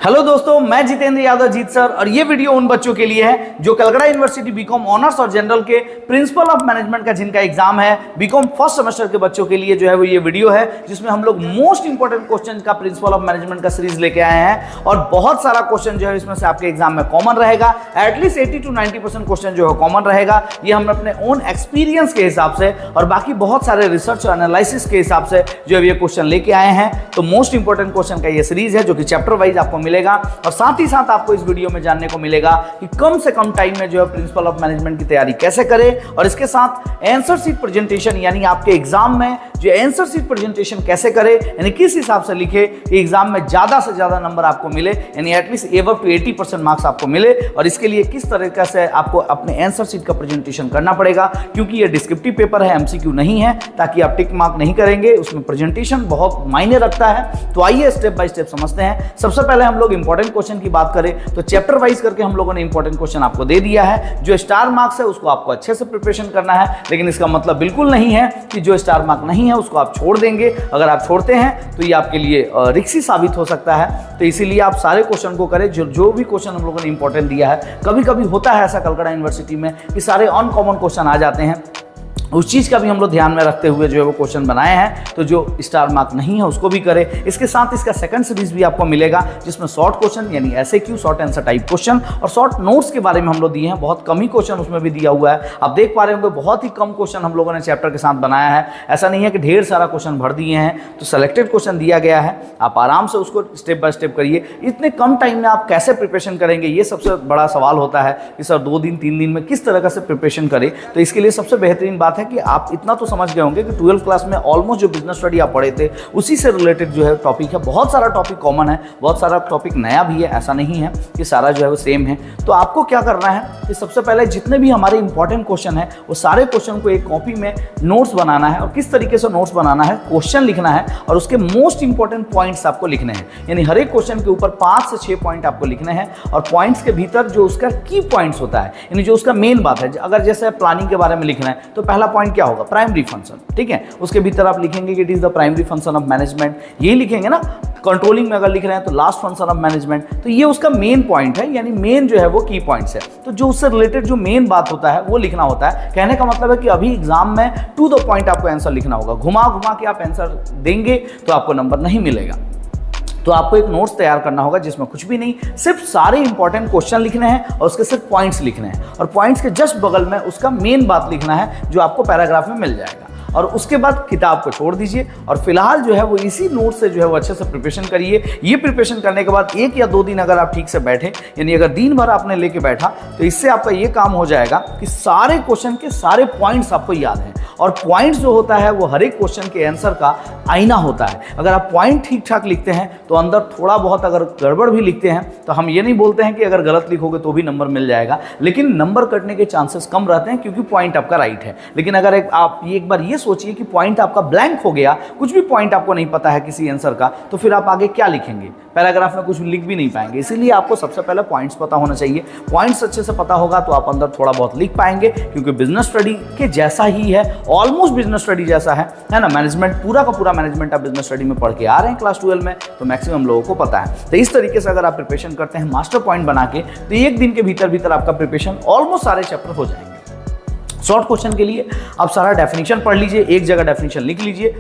Hello दोस्तों, मैं जितेंद्र यादव जीत sir और ये वीडियो उन बच्चों के लिए है जो कलकत्ता यूनिवर्सिटी बीकॉम ऑनर्स और जनरल के प्रिंसिपल ऑफ मैनेजमेंट का जिनका एग्जाम है। बीकॉम फर्स्ट सेमेस्टर के बच्चों के लिए जो है वो ये वीडियो है जिसमें हम लोग मोस्ट इंपोर्टेंट क्वेश्चन का प्रिंसिपल ऑफ मैनेजमेंट का सीरीज लेके आए हैं और बहुत सारा क्वेश्चन जो है इसमें से आपके एग्जाम में कॉमन रहेगा। एटलीस्ट 80 to 90% क्वेश्चन जो है कॉमन रहेगा। ये हम अपने ओन एक्सपीरियंस के हिसाब से और बाकी बहुत सारे रिसर्च और एनालिसिस के हिसाब से जो है ये क्वेश्चन लेके आए हैं। तो मोस्ट इंपोर्टेंट क्वेश्चन का ये सीरीज है जो कि चैप्टर वाइज आपको मिलेगा और साथ ही साथ आपको इस वीडियो में जानने को मिलेगा कि कम से कम टाइम में जो है प्रिंसिपल ऑफ मैनेजमेंट की तैयारी कैसे करें और इसके साथ आंसर शीट प्रेजेंटेशन यानी आपके एग्जाम में जो आंसर शीट प्रेजेंटेशन कैसे करें, यानी किस हिसाब से लिखे कि एग्जाम में ज्यादा से ज्यादा नंबर आपको मिले, यानी एटलीस्ट एबव टू 80% मार्क्स आपको मिले। और इसके लिए किस तरीके से आपको अपने आंसर शीट का प्रेजेंटेशन करना पड़ेगा, क्योंकि ये डिस्क्रिप्टिव पेपर है, एमसीक्यू नहीं है, ताकि आप टिक मार्क नहीं करेंगे, उसमें प्रेजेंटेशन बहुत मायने रखता है। तो आइए स्टेप बाय स्टेप समझते हैं। सबसे पहले हम लोग इंपॉर्टेंट क्वेश्चन की बात करें तो चैप्टर वाइज करके हम लोगों ने इंपॉर्टेंट क्वेश्चन आपको दे दिया है। जो स्टार मार्क्स है उसको आपको अच्छे से प्रिपरेशन करना है, लेकिन इसका मतलब बिल्कुल नहीं है कि जो स्टार मार्क नहीं है उसको आप छोड़ देंगे। अगर आप छोड़ते हैं तो ये आपके लिए रिस्की साबित हो सकता है। तो इसीलिए आप सारे क्वेश्चन को करें जो भी क्वेश्चन हम लोगों ने इंपॉर्टेंट दिया है। कभी कभी होता है ऐसा कलकत्ता यूनिवर्सिटी में कि सारे अनकॉमन क्वेश्चन आ जाते हैं, उस चीज़ का भी हम लोग ध्यान में रखते हुए जो है वो क्वेश्चन बनाए हैं। तो जो स्टार मार्क नहीं है उसको भी करें। इसके साथ इसका सेकंड सीरीज भी आपको मिलेगा जिसमें शॉर्ट क्वेश्चन यानी SAQ short answer type question और शॉर्ट नोट्स के बारे में हम लोग दिए हैं। बहुत कम ही क्वेश्चन उसमें भी दिया हुआ है। आप देख पा रहे होंगे बहुत ही कम क्वेश्चन हम लोगों ने चैप्टर के साथ बनाया है। ऐसा नहीं है कि ढेर सारा क्वेश्चन भर दिए हैं, तो सेलेक्टेड क्वेश्चन दिया गया है। आप आराम से उसको स्टेप बाय स्टेप करिए। इतने कम टाइम में आप कैसे प्रिपरेशन करेंगे, ये सबसे बड़ा सवाल होता है कि सर 2 दिन 3 दिन में किस तरह से प्रिपरेशन करें। तो इसके लिए सबसे बेहतरीन बात है कि आप इतना तो समझ गए होंगे कि 12th क्लास में ऑलमोस्ट जो बिजनेस स्टडी आप पढ़े थे उसी से रिलेटेड जो है टॉपिक है। बहुत सारा टॉपिक कॉमन है, बहुत सारा टॉपिक नया भी है, ऐसा नहीं है कि सारा जो है वो सेम है। तो आपको क्या करना है कि सबसे पहले जितने भी हमारे इंपॉर्टेंट क्वेश्चन है वो सारे क्वेश्चन को एक कॉपी में नोट्स बनाना है। और किस तरीके से नोट्स बनाना है, क्वेश्चन लिखना है और उसके मोस्ट इंपॉर्टेंट पॉइंट्स आपको लिखने हैं। यानी हर एक क्वेश्चन के ऊपर 5 से 6 पॉइंट आपको लिखने हैं और पॉइंट्स के भीतर जो उसका की पॉइंट्स होता है, यानी जो उसका मेन बात है। अगर जैसे प्लानिंग के बारे में लिखना है तो पहला पॉइंट क्या होगा, प्राइमरी फंक्शन, ठीक है। उसके भीतर आप लिखेंगे कि it is the primary function of management, यही लिखेंगे ना। कंट्रोलिंग में अगर लिख रहे हैं तो लास्ट फंक्शन ऑफ मैनेजमेंट, तो ये उसका मेन पॉइंट है, यानी मेन जो है वो की पॉइंट्स है। तो जो उससे रिलेटेड जो मेन बात होता है वो लिखना होता है। कहने का मतलब है कि अभी एग्जाम में टू द पॉइंट आपको आंसर लिखना होगा। घुमा घुमा के आप आंसर देंगे तो आपको नंबर नहीं मिलेगा। तो आपको एक नोट्स तैयार करना होगा जिसमें कुछ भी नहीं, सिर्फ सारे इंपॉर्टेंट क्वेश्चन लिखने हैं और उसके सिर्फ पॉइंट्स लिखने हैं और पॉइंट्स के जस्ट बगल में उसका मेन बात लिखना है जो आपको पैराग्राफ में मिल जाएगा। और उसके बाद किताब को छोड़ दीजिए और फिलहाल जो है वो इसी नोट से जो है वो अच्छे से प्रिपरेशन करिए। ये प्रिपरेशन करने के बाद 1 या 2 दिन अगर आप ठीक से बैठे, यानी अगर दिन भर आपने लेके बैठा, तो इससे आपका ये काम हो जाएगा कि सारे क्वेश्चन के सारे पॉइंट्स आपको याद हैं। और पॉइंट्स जो होता है वो हर एक क्वेश्चन के आंसर का आईना होता है। अगर आप पॉइंट ठीक ठाक लिखते हैं तो अंदर थोड़ा बहुत अगर गड़बड़ भी लिखते हैं तो हम ये नहीं बोलते हैं कि अगर गलत लिखोगे तो भी नंबर मिल जाएगा, लेकिन नंबर कटने के चांसेस कम रहते हैं क्योंकि पॉइंट आपका राइट है। लेकिन अगर आप एक बार ये सोचिए कि पॉइंट आपका ब्लैंक हो गया, कुछ भी पॉइंट आपको नहीं पता है किसी आंसर का, तो फिर आप आगे क्या लिखेंगे, पैराग्राफ में कुछ लिख भी नहीं पाएंगे। इसीलिए आपको सबसे पहले पॉइंट्स पता होना चाहिए। पॉइंट्स अच्छे से पता होगा तो आप अंदर थोड़ा बहुत लिख पाएंगे, क्योंकि बिजनेस स्टडी के जैसा ही है, ऑलमोस्ट बिजनेस स्टडी जैसा है ना। मैनेजमेंट पूरा का पूरा मैनेजमेंट आप बिजनेस स्टडी में पढ़ के आ रहे हैं क्लास 12 में, तो मैक्सिमम लोगों को पता है। तो इस तरीके से अगर आप प्रिपरेशन करते हैं मास्टर पॉइंट बना के, तो 1 दिन के भीतर आपका प्रिपरेशन ऑलमोस्ट सारे चैप्टर हो जाएंगे। शॉर्ट क्वेश्चन के लिए आप सारा डेफिनेशन पढ़ लीजिए, एक जगह डेफिनेशन लिख लीजिए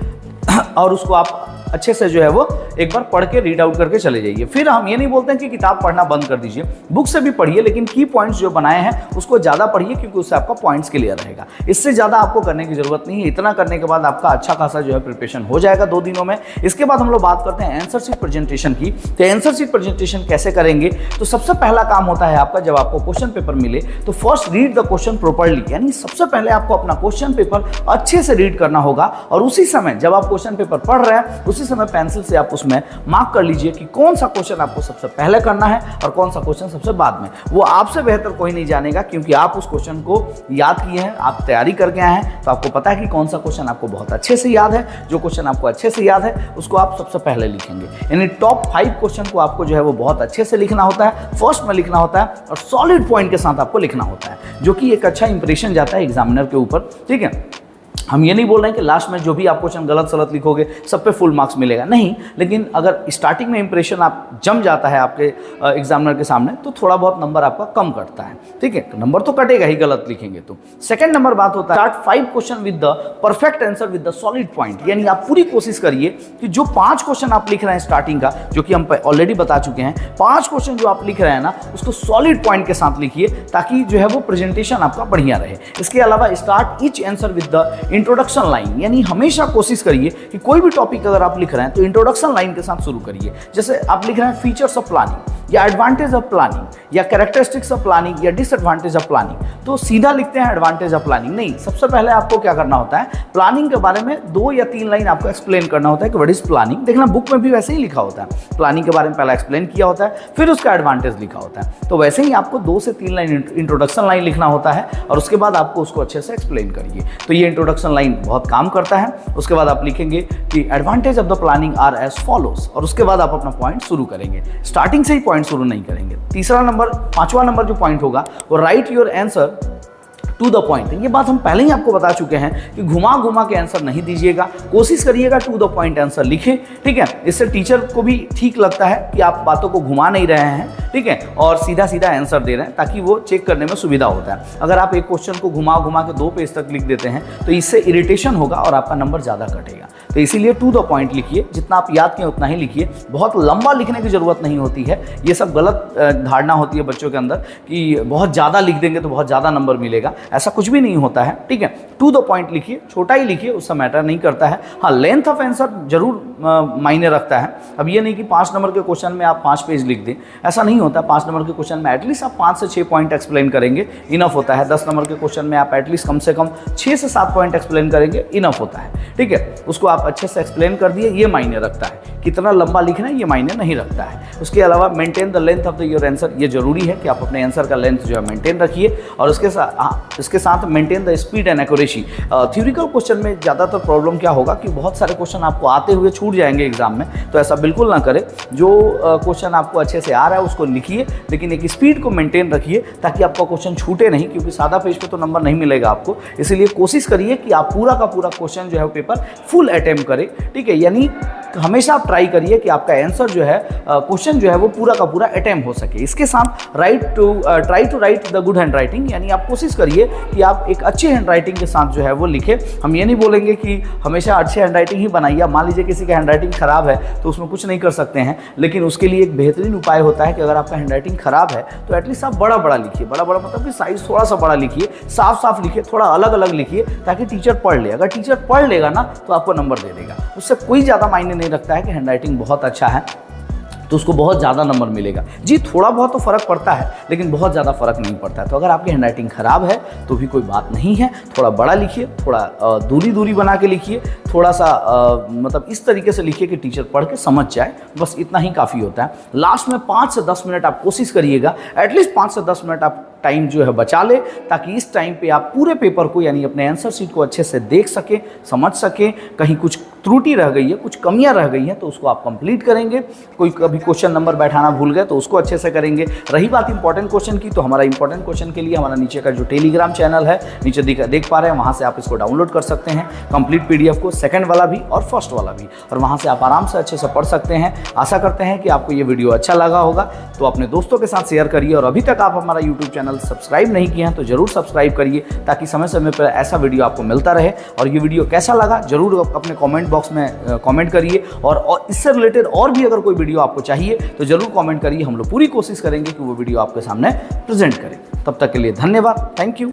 और उसको आप अच्छे से जो है वो एक बार पढ़ के रीड आउट करके चले जाइए। फिर हम ये नहीं बोलते हैं कि किताब पढ़ना बंद कर दीजिए, बुक से भी पढ़िए, लेकिन की पॉइंट्स जो बनाए हैं उसको ज़्यादा पढ़िए, क्योंकि उससे आपका पॉइंट्स क्लियर रहेगा। इससे ज़्यादा आपको करने की जरूरत नहीं है। इतना करने के बाद आपका अच्छा खासा जो है प्रिपरेशन हो जाएगा 2 दिनों में। इसके बाद हम लोग बात करते हैं आंसर शीट प्रेजेंटेशन की। तो आंसर शीट प्रेजेंटेशन कैसे करेंगे, तो सबसे पहला काम होता है आपका, जब आपको क्वेश्चन पेपर मिले तो first read the question properly, यानी सबसे पहले आपको अपना क्वेश्चन पेपर अच्छे से रीड करना होगा। और उसी समय जब आप क्वेश्चन पेपर पढ़ रहे हैं उसी समय पेंसिल से आप उसमें मार्क कर लीजिए कि कौन सा क्वेश्चन आपको सबसे पहले करना है और कौन सा क्वेश्चन सबसे बाद में। वो आपसे बेहतर कोई नहीं जानेगा, क्योंकि आप उस क्वेश्चन को याद किए हैं, आप तैयारी करके आए हैं, तो आपको पता है कि कौन सा क्वेश्चन आपको बहुत अच्छे से याद है। जो क्वेश्चन आपको अच्छे से याद है उसको आप सबसे पहले लिखेंगे। यानी टॉप 5 क्वेश्चन को आपको जो है वो बहुत अच्छे से लिखना होता है, फर्स्ट में लिखना होता है और सॉलिड पॉइंट के साथ आपको लिखना होता है, जो कि एक अच्छा इंप्रेशन जाता है एग्जामिनर के ऊपर, ठीक है। हम ये नहीं बोल रहे हैं कि लास्ट में जो भी आप क्वेश्चन गलत सलत लिखोगे सब पे फुल मार्क्स मिलेगा, नहीं, लेकिन अगर स्टार्टिंग में इंप्रेशन आप जम जाता है आपके एग्जामिनर के सामने तो थोड़ा बहुत नंबर आपका कम कटता है, ठीक है, नंबर तो कटेगा ही गलत लिखेंगे तो। सेकंड नंबर बात होता है start 5 question with the perfect answer with the solid point, यानी आप पूरी कोशिश करिए कि जो 5 क्वेश्चन आप लिख रहे हैं स्टार्टिंग का, जो कि हम ऑलरेडी बता चुके हैं, 5 क्वेश्चन जो आप लिख रहे हैं ना उसको सॉलिड पॉइंट के साथ लिखिए ताकि जो है वो प्रेजेंटेशन आपका बढ़िया रहे। इसके अलावा start each answer with the introduction line, यानी हमेशा कोशिश करिए कि कोई भी टॉपिक अगर आप लिख रहे हैं तो इंट्रोडक्शन लाइन के साथ शुरू करिए। जैसे आप लिख रहे हैं फीचर्स ऑफ प्लानिंग या एडवांटेज ऑफ प्लानिंग या कैरेक्टरिस्टिक्स ऑफ प्लानिंग या डिसएडवांटेज ऑफ प्लानिंग, तो सीधा लिखते हैं एडवांटेज ऑफ प्लानिंग, नहीं, सबसे पहले आपको क्या करना होता है, प्लानिंग के बारे में 2 या 3 लाइन आपको एक्सप्लेन करना होता है कि व्हाट इज प्लानिंग। देखना बुक में भी वैसे ही लिखा होता है, प्लानिंग के बारे में पहला एक्सप्लेन किया होता है फिर उसका एडवांटेज लिखा होता है, तो वैसे ही आपको 2 से 3 लाइन इंट्रोडक्शन लाइन लिखना होता है और उसके बाद आपको उसको अच्छे से एक्सप्लेन करिए। तो ये इंट्रोडक्शन लाइन बहुत काम करता है। उसके बाद आप लिखेंगे कि advantage of the planning are as follows और उसके बाद आप अपना पॉइंट शुरू करेंगे, स्टार्टिंग से ही पॉइंट शुरू नहीं करेंगे। तीसरा नंबर, 5वां नंबर जो पॉइंट होगा वो write your answer to the point. ये बात हम पहले ही आपको बता चुके हैं कि घुमा घुमा के आंसर नहीं दीजिएगा, कोशिश करिएगा टू द पॉइंट आंसर लिखें, ठीक है। इससे टीचर को भी ठीक लगता है कि आप बातों को घुमा नहीं रहे हैं, ठीक है, और सीधा सीधा आंसर दे रहे हैं ताकि वो चेक करने में सुविधा होता है। अगर आप एक क्वेश्चन को घुमा घुमा के 2 पेज तक लिख देते हैं तो इससे इरिटेशन होगा और आपका नंबर ज़्यादा कटेगा। तो इसीलिए टू द पॉइंट लिखिए, जितना आप याद किए उतना ही लिखिए, बहुत लंबा लिखने की ज़रूरत नहीं होती है। ये सब गलत धारणा होती है बच्चों के अंदर कि बहुत ज़्यादा लिख देंगे तो बहुत ज़्यादा नंबर मिलेगा, ऐसा कुछ भी नहीं होता है, ठीक है। टू द पॉइंट लिखिए, छोटा ही लिखिए, उससे मैटर नहीं करता है। हाँ, लेंथ ऑफ आंसर जरूर मायने रखता है। अब ये नहीं कि 5 नंबर के क्वेश्चन में आप 5 पेज लिख दें, ऐसा नहीं होता। 5 नंबर के क्वेश्चन में एटलीस्ट आप 5 से 6 पॉइंट एक्सप्लेन करेंगे, इनफ होता है। 10 नंबर के क्वेश्चन में आप एटलीस्ट कम से कम 6 से 7 पॉइंट एक्सप्लेन करेंगे, इनफ होता है, ठीक है। उसको आप अच्छे से एक्सप्लेन कर दिए, ये मायने रखता है। कितना लंबा लिखना है ये मायने नहीं रखता है। उसके अलावा maintain the length of the your answer, ये जरूरी है कि आप अपने आंसर का लेंथ जो है मेंटेन रखिए और इसके साथ maintain the speed and accuracy. Theoretical question में ज़्यादातर प्रॉब्लम क्या होगा कि बहुत सारे क्वेश्चन आपको आते हुए छूट जाएंगे एग्जाम में, तो ऐसा बिल्कुल ना करें। जो क्वेश्चन आपको अच्छे से आ रहा है उसको लिखिए, लेकिन एक स्पीड को मेंटेन रखिए ताकि आपका क्वेश्चन छूटे नहीं, क्योंकि सादा पेज पे तो नंबर नहीं मिलेगा आपको। इसलिए कोशिश करिए कि आप पूरा का पूरा क्वेश्चन जो है पेपर फुल अटेम्प्ट करें, ठीक है। यानी हमेशा आप ट्राई करिए कि आपका आंसर जो है क्वेश्चन जो है वो पूरा का पूरा अटेम्प्ट हो सके। इसके साथ try to write the good handwriting, यानी आप कोशिश करिए कि आप एक अच्छे हैंड राइटिंग के साथ जो है वो लिखे। हम ये नहीं बोलेंगे कि हमेशा अच्छे हैंड राइटिंग ही बनाइए। मान लीजिए किसी का हैंड राइटिंग खराब है तो उसमें कुछ नहीं कर सकते हैं, लेकिन उसके लिए एक बेहतरीन उपाय होता है कि अगर आपका हैंड राइटिंग खराब है तो एटलीस्ट आप बड़ा बड़ा लिखिए। बड़ा बड़ा मतलब कि साइज थोड़ा सा बड़ा लिखिए, साफ साफ लिखिए, थोड़ा अलग अलग लिखिए ताकि टीचर पढ़ ले। अगर टीचर पढ़ लेगा ना तो आपको नंबर दे देगा। उससे कोई ज़्यादा मायने नहीं रखता है कि हैंड राइटिंग बहुत अच्छा है तो उसको बहुत ज़्यादा नंबर मिलेगा। जी, थोड़ा बहुत तो फ़र्क पड़ता है लेकिन बहुत ज़्यादा फ़र्क नहीं पड़ता है। तो अगर आपकी हैंडराइटिंग ख़राब है तो भी कोई बात नहीं है, थोड़ा बड़ा लिखिए, थोड़ा दूरी बना के लिखिए, थोड़ा सा मतलब इस तरीके से लिखिए कि टीचर पढ़ के समझ जाए, बस इतना ही काफ़ी होता है। लास्ट में 5 से 10 मिनट आप कोशिश करिएगा, एटलीस्ट 5 से 10 मिनट आप टाइम जो है बचा ले, ताकि इस टाइम पे आप पूरे पेपर को यानी अपने आंसर शीट को अच्छे से देख सकें, समझ सकें। कहीं कुछ त्रुटि रह गई है, कुछ कमियां रह गई हैं तो उसको आप कंप्लीट करेंगे। कोई कभी क्वेश्चन नंबर बैठाना भूल गए तो उसको अच्छे से करेंगे। रही बात इंपॉर्टेंट क्वेश्चन की, तो हमारा इंपॉर्टेंट क्वेश्चन के लिए हमारा नीचे का जो टेलीग्राम चैनल है, नीचे देख पा रहे हैं, वहाँ से आप इसको डाउनलोड कर सकते हैं, कंप्लीट PDF को, सेकंड वाला भी और फर्स्ट वाला भी, और वहाँ से आप आराम से अच्छे से पढ़ सकते हैं। आशा करते हैं कि आपको ये वीडियो अच्छा लगा होगा, तो अपने दोस्तों के साथ शेयर करिए। और अभी तक आप हमारा YouTube चैनल सब्सक्राइब नहीं किए हैं तो जरूर सब्सक्राइब करिए, ताकि समय समय पर ऐसा वीडियो आपको मिलता रहे। और ये वीडियो कैसा लगा जरूर अपने कमेंट बॉक्स में कमेंट करिए, और इससे रिलेटेड और भी अगर कोई वीडियो आपको चाहिए तो जरूर कमेंट करिए। हम लोग पूरी कोशिश करेंगे कि वो वीडियो आपके सामने प्रेजेंट करें। तब तक के लिए धन्यवाद, थैंक यू।